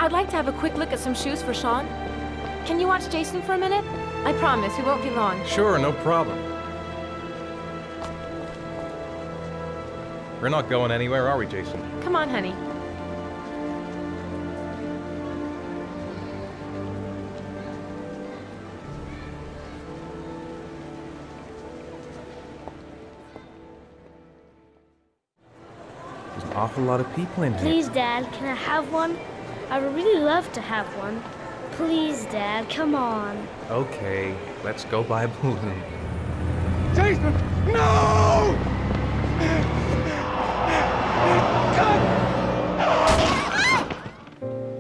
I'd like to have a quick look at some shoes for Sean. Can you watch Jason for a minute? I promise, we won't be long. Sure, no problem. We're not going anywhere, are we, Jason? Come on, honey. There's an awful lot of people in here. Please, Dad, can I have one? I would really love to have one. Please, Dad, come on. Okay, let's go buy a balloon. Jason, no!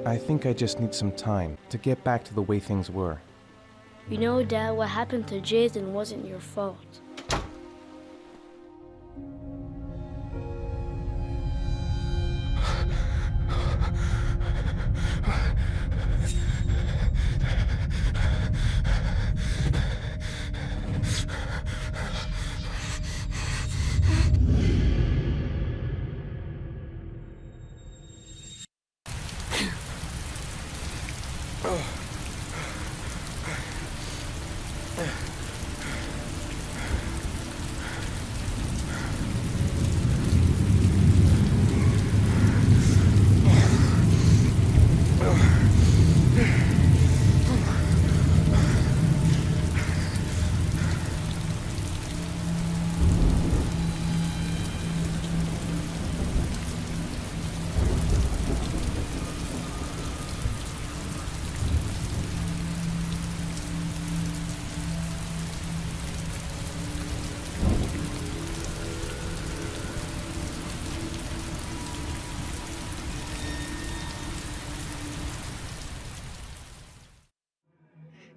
I think I just need some time to get back to the way things were. You know, Dad, what happened to Jayden wasn't your fault.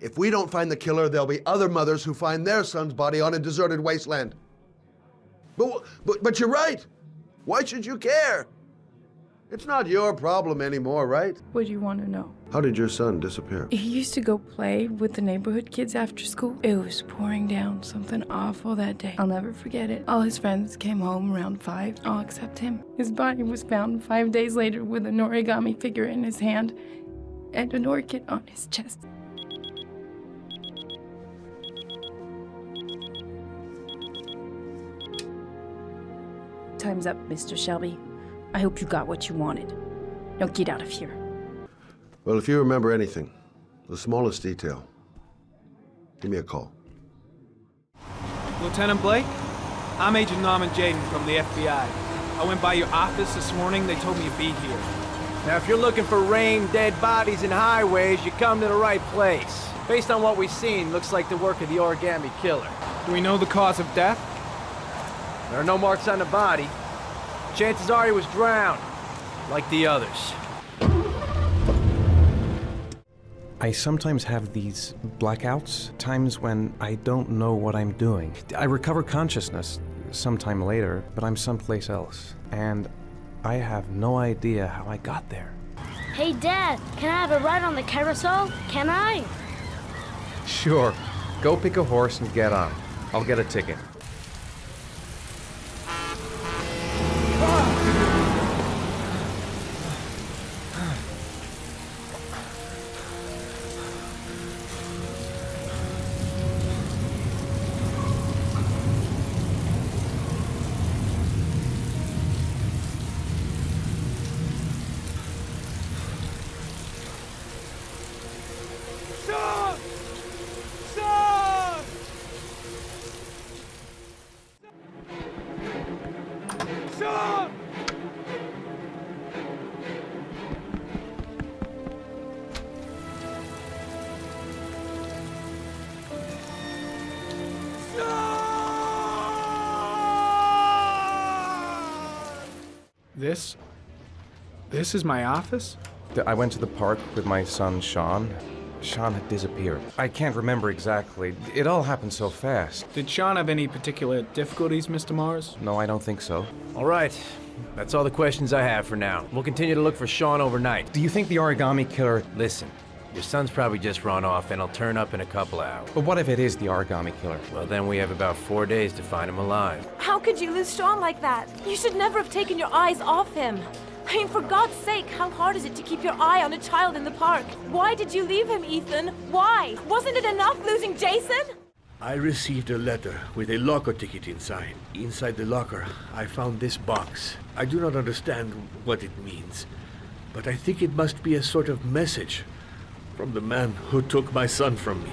If we don't find the killer, there'll be other mothers who find their son's body on a deserted wasteland. But you're right. Why should you care? It's not your problem anymore, right? What do you want to know? How did your son disappear? He used to go play with the neighborhood kids after school. It was pouring down something awful that day. I'll never forget it. All his friends came home around 5, all except him. His body was found 5 days later with an origami figure in his hand and an orchid on his chest. Time's up, Mr. Shelby. I hope you got what you wanted. Now get out of here. Well, if you remember anything, the smallest detail, give me a call. Lieutenant Blake? I'm Agent Norman Jayden from the FBI. I went by your office this morning. They told me you'd be here. Now, if you're looking for rain, dead bodies, and highways, you come to the right place. Based on what we've seen, looks like the work of the Origami Killer. Do we know the cause of death? There are no marks on the body. Chances are he was drowned, like the others. I sometimes have these blackouts, times when I don't know what I'm doing. I recover consciousness sometime later, but I'm someplace else. And I have no idea how I got there. Hey, Dad, can I have a ride on the carousel? Can I? Sure. Go pick a horse and get on. I'll get a ticket. This is my office? I went to the park with my son, Sean. Sean had disappeared. I can't remember exactly. It all happened so fast. Did Sean have any particular difficulties, Mr. Mars? No, I don't think so. All right. That's all the questions I have for now. We'll continue to look for Sean overnight. Do you think the Origami Killer... Listen, your son's probably just run off and he'll turn up in a couple hours. But what if it is the Origami Killer? Well, then we have about 4 days to find him alive. How could you lose Sean like that? You should never have taken your eyes off him. I mean, for God's sake, how hard is it to keep your eye on a child in the park? Why did you leave him, Ethan? Why? Wasn't it enough losing Jason? I received a letter with a locker ticket inside. Inside the locker, I found this box. I do not understand what it means, but I think it must be a sort of message from the man who took my son from me.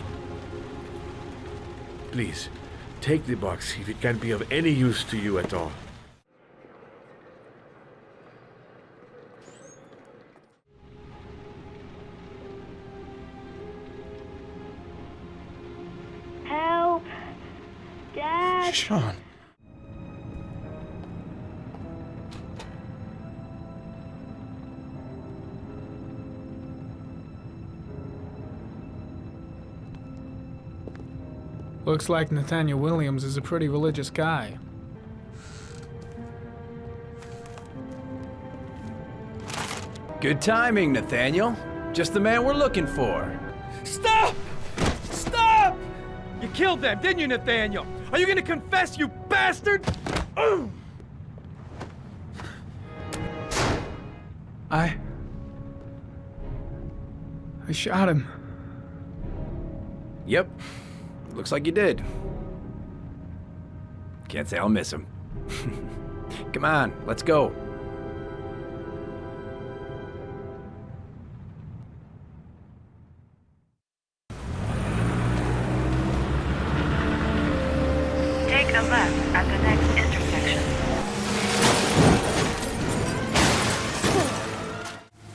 Please, take the box if it can be of any use to you at all. Help! Dad! Sean. Looks like Nathaniel Williams is a pretty religious guy. Good timing, Nathaniel. Just the man we're looking for. Stop! Stop! You killed them, didn't you, Nathaniel? Are you gonna confess, you bastard? I shot him. Yep. Looks like you did. Can't say I'll miss him. Come on, let's go. Take a left at the next intersection.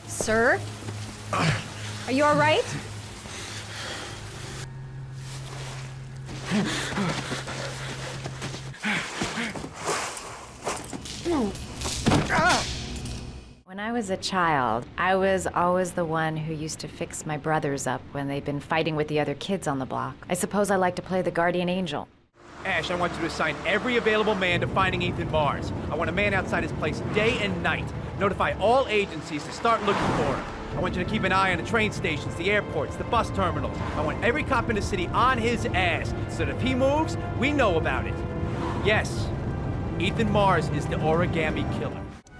Sir? Are you all right? When I was a child, I was always the one who used to fix my brothers up when they'd been fighting with the other kids on the block. I suppose I like to play the guardian angel. Ash, I want you to assign every available man to finding Ethan Mars. I want a man outside his place day and night. Notify all agencies to start looking for him. I want you to keep an eye on the train stations, the airports, the bus terminals. I want every cop in the city on his ass, so that if he moves, we know about it. Yes, Ethan Mars is the Origami Killer.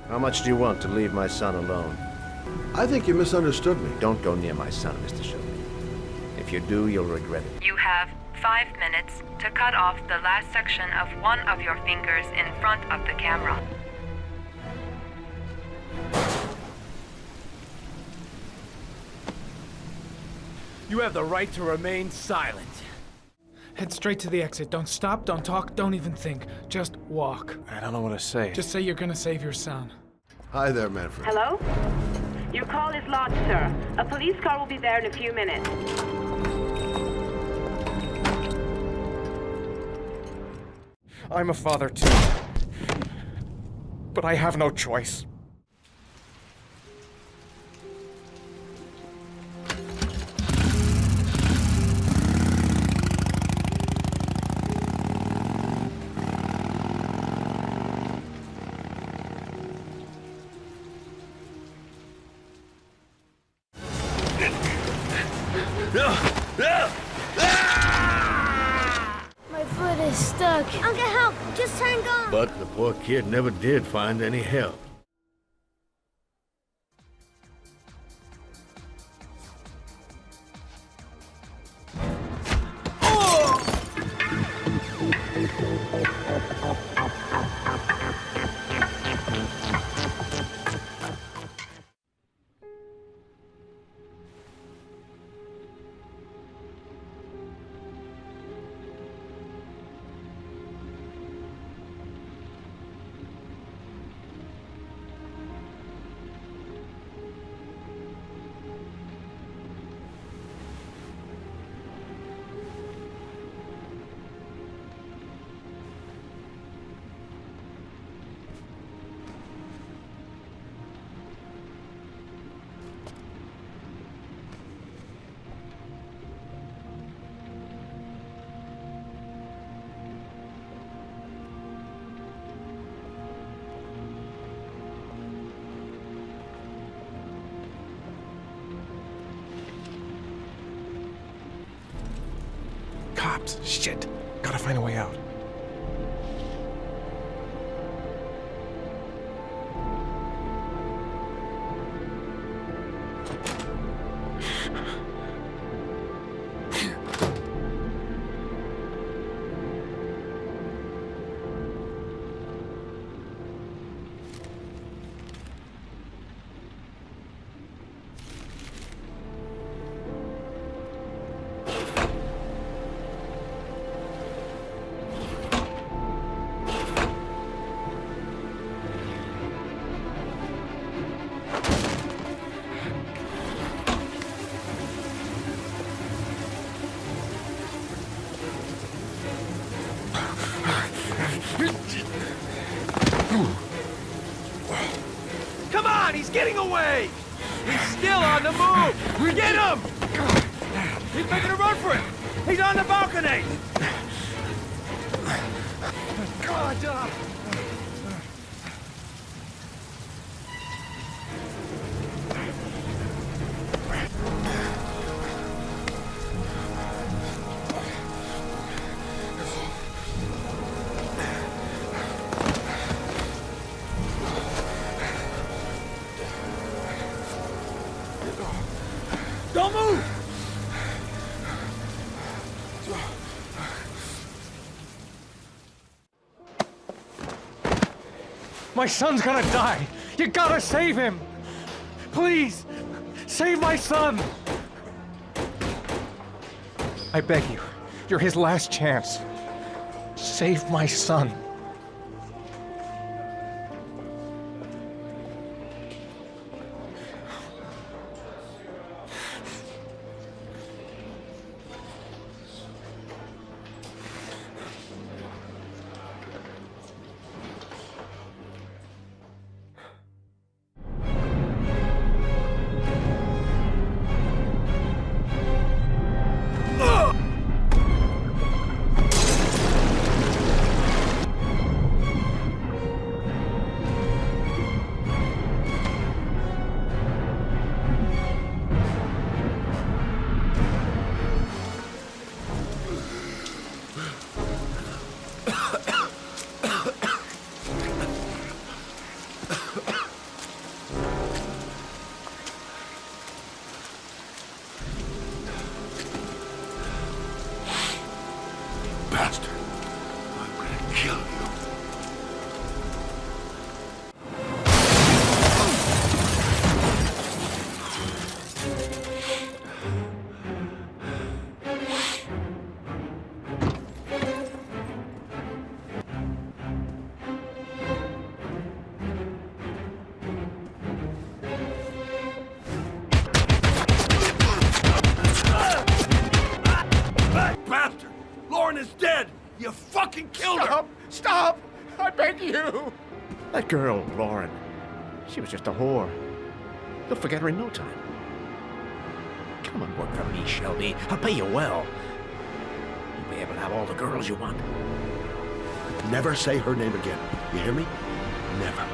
How much do you want to leave my son alone? I think you misunderstood me. Don't go near my son, Mr. Shelby. If you do, you'll regret it. You have 5 minutes to cut off the last section of one of your fingers in front of the camera. You have the right to remain silent. Head straight to the exit. Don't stop, don't talk, don't even think. Just walk. I don't know what to say. Just say you're gonna save your son. Hi there, Manfred. Hello? Your call is lodged, sir. A police car will be there in a few minutes. I'm a father too. But I have no choice. My foot is stuck. I'll get help. Just hang on. But the poor kid never did find any help. cops. Shit. Gotta find a way out. Come on, he's getting away! He's still on the move! Get him! He's making a run for it! He's on the balcony! God! Don't move! My son's gonna die. You gotta save him. Please, save my son. I beg you. You're his last chance. Save my son. Bastard. I'm gonna kill you. Bastard! Lauren is dead! You fucking killed her! Stop! I beg you! That girl, Lauren, she was just a whore. You'll forget her in no time. Come and work for me, Shelby. I'll pay you well. You'll be able to have all the girls you want. Never say her name again. You hear me? Never.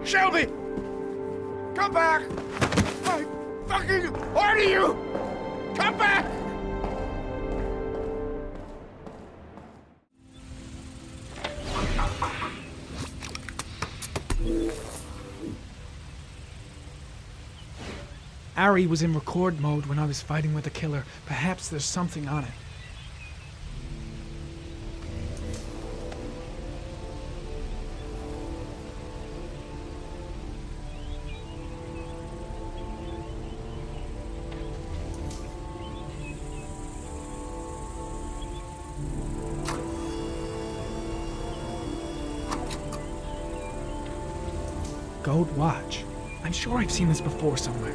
Shelby! Come back! I fucking order you! Come back! Ari was in record mode when I was fighting with the killer. Perhaps there's something on it. Gold watch. I'm sure I've seen this before somewhere.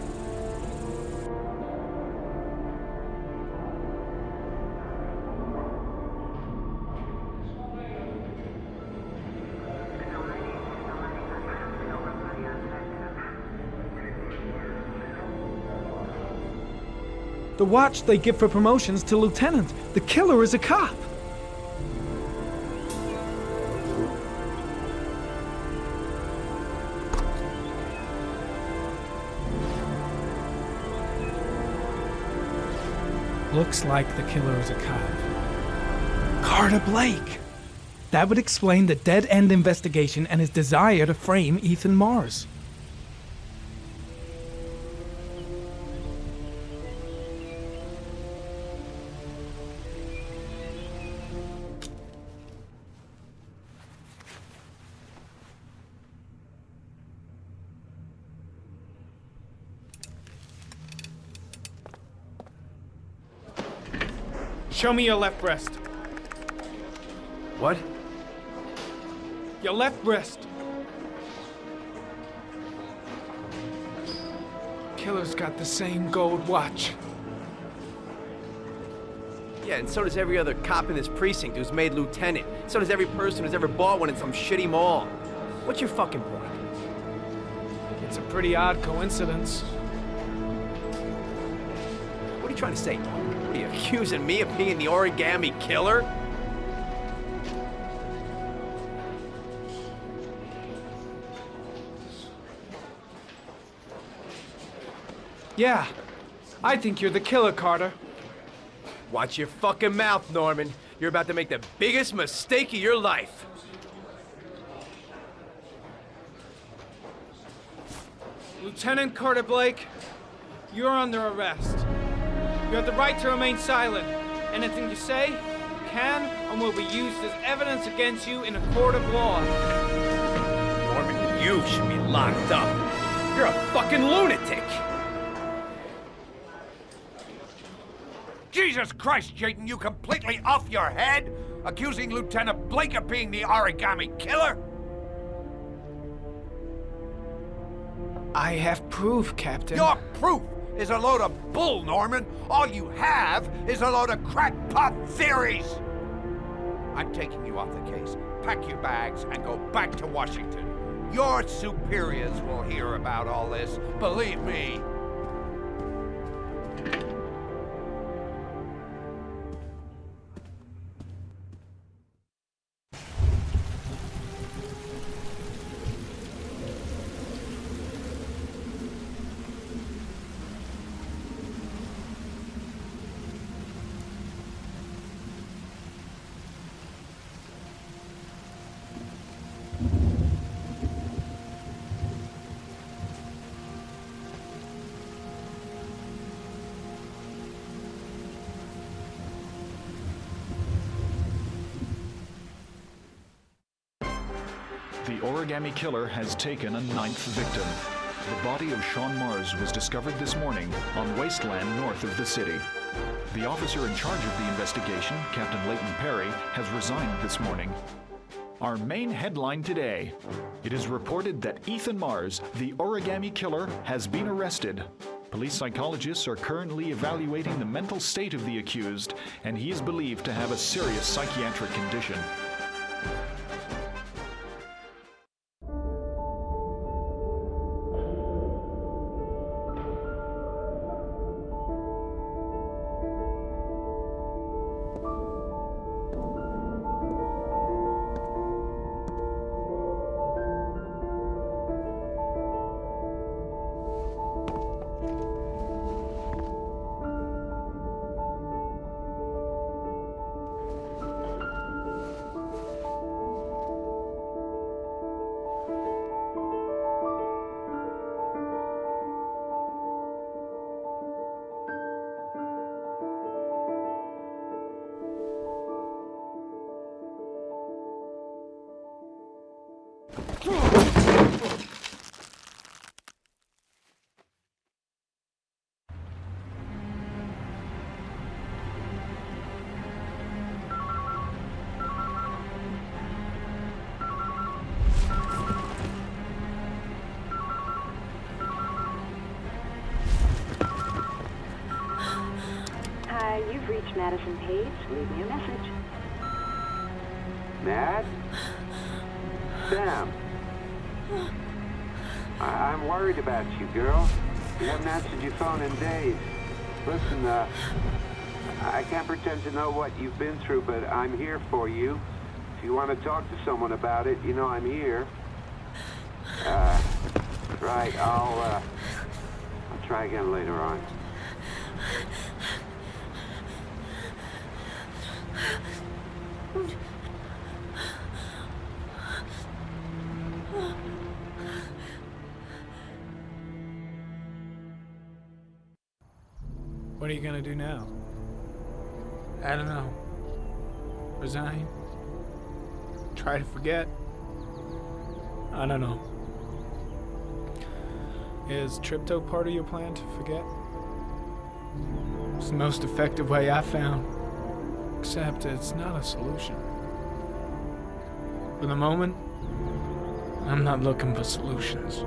The watch they give for promotions to lieutenant. The killer is a cop. Looks like the killer is a cop. Carter Blake! That would explain the dead-end investigation and his desire to frame Ethan Mars. Show me your left wrist. What? Your left wrist. Killer's got the same gold watch. Yeah, and so does every other cop in this precinct who's made lieutenant. So does every person who's ever bought one in some shitty mall. What's your fucking point? It's a pretty odd coincidence. What are you trying to say? What are you accusing me of being the Origami Killer? Yeah, I think you're the killer, Carter. Watch your fucking mouth, Norman. You're about to make the biggest mistake of your life. Lieutenant Carter Blake, you're under arrest. You have the right to remain silent. Anything you say can and will be used as evidence against you in a court of law. Norman, you should be locked up. You're a fucking lunatic. Jesus Christ, Jayden, you completely off your head? Accusing Lieutenant Blake of being the Origami Killer? I have proof, Captain. Your proof is a load of bull, Norman. All you have is a load of crackpot theories. I'm taking you off the case. Pack your bags and go back to Washington. Your superiors will hear about all this, believe me. The Origami Killer has taken a 9th victim. The body of Sean Mars was discovered this morning on wasteland north of the city. The officer in charge of the investigation, Captain Leighton Perry, has resigned this morning. Our main headline today: it is reported that Ethan Mars, the Origami Killer, has been arrested. Police psychologists are currently evaluating the mental state of the accused, and he is believed to have a serious psychiatric condition. You've reached Madison, Paige. Leave me a message. Nat? Sam? I'm worried about you, girl. You haven't answered your phone in days. Listen, I can't pretend to know what you've been through, but I'm here for you. If you want to talk to someone about it, you know I'm here. Right, I'll try again later on. What are you gonna do now? I don't know. Resign? Try to forget? I don't know. Is Tripto part of your plan to forget? It's the most effective way I found. Except it's not a solution. For the moment, I'm not looking for solutions.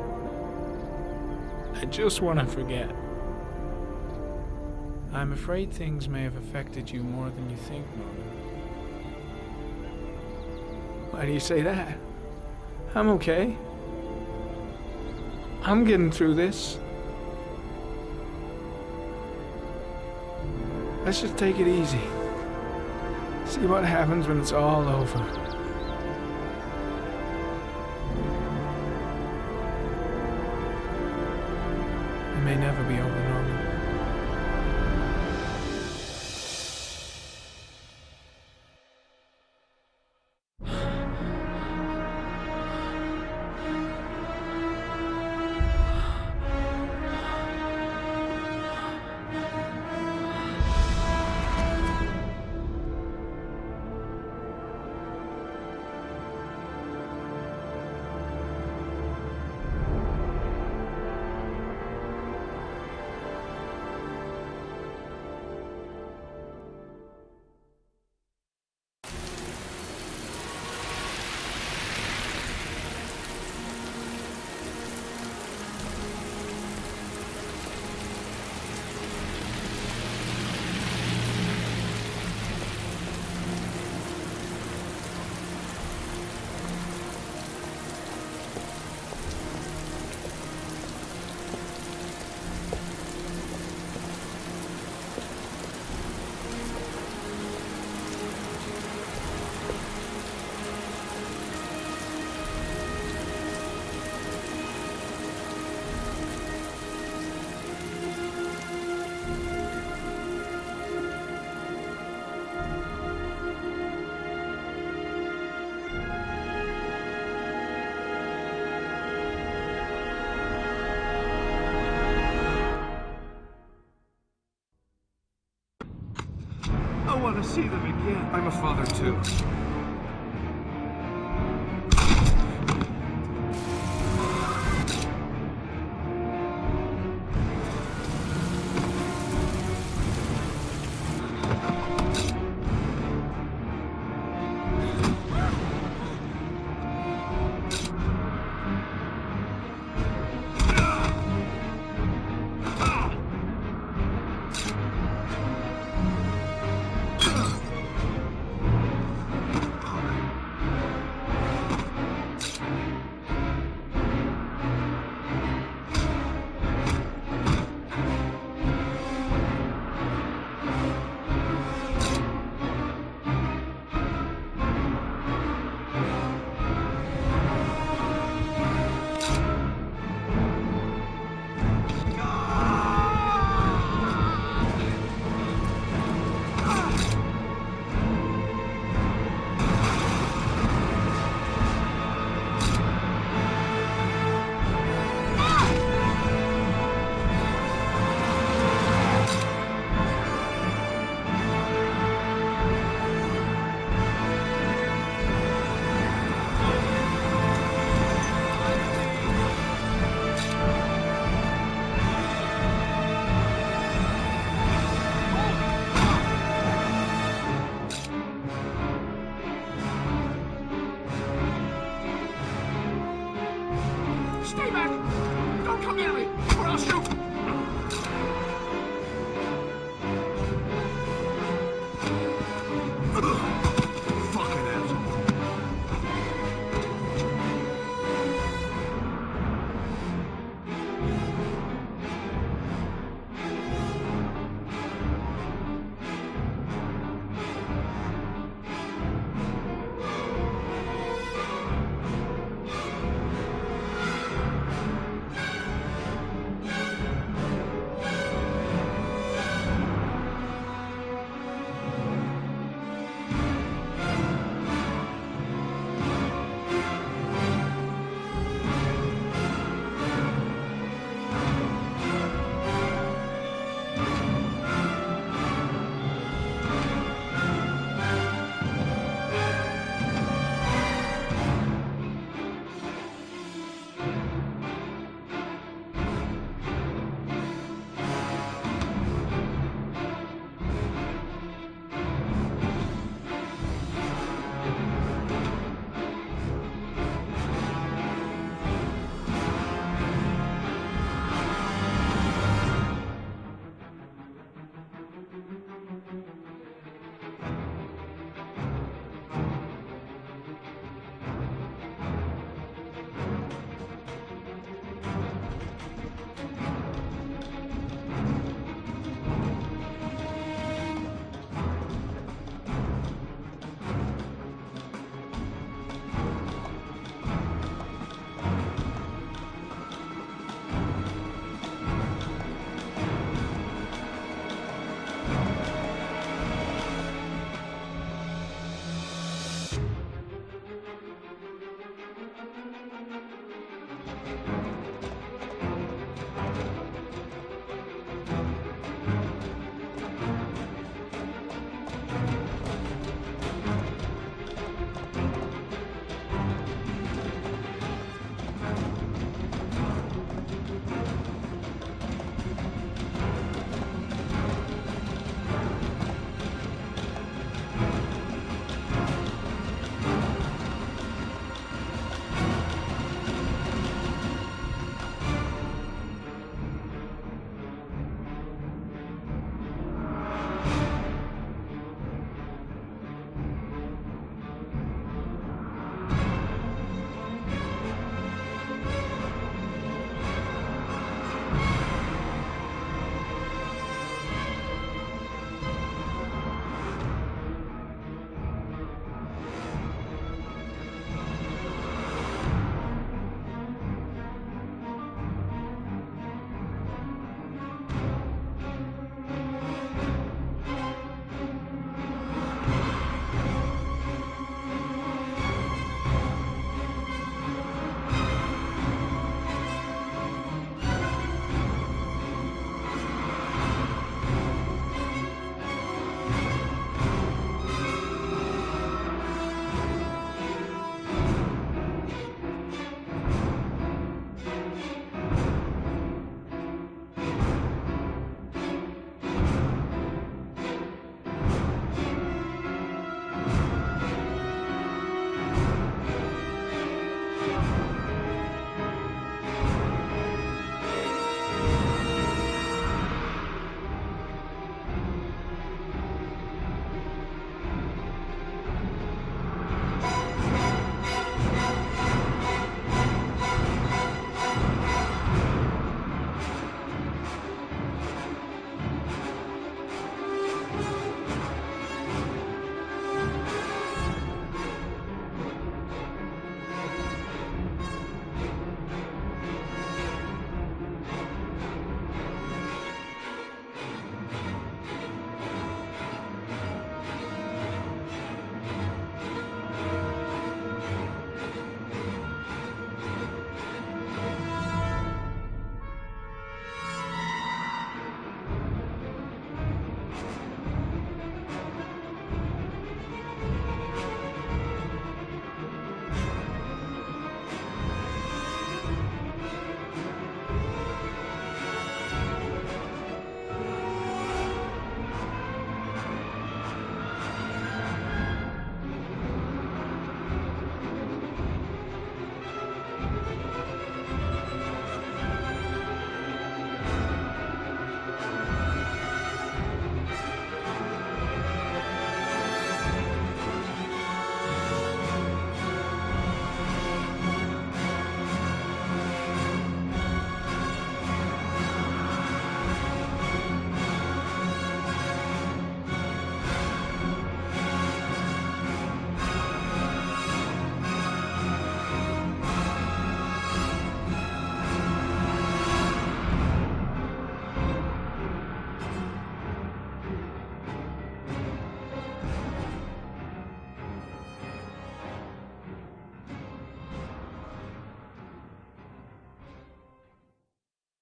I just want to forget. I'm afraid things may have affected you more than you think, Norman. Why do you say that? I'm okay. I'm getting through this. Let's just take it easy. See what happens when it's all over. It may never be over, Norman. I want to see them again. I'm a father too.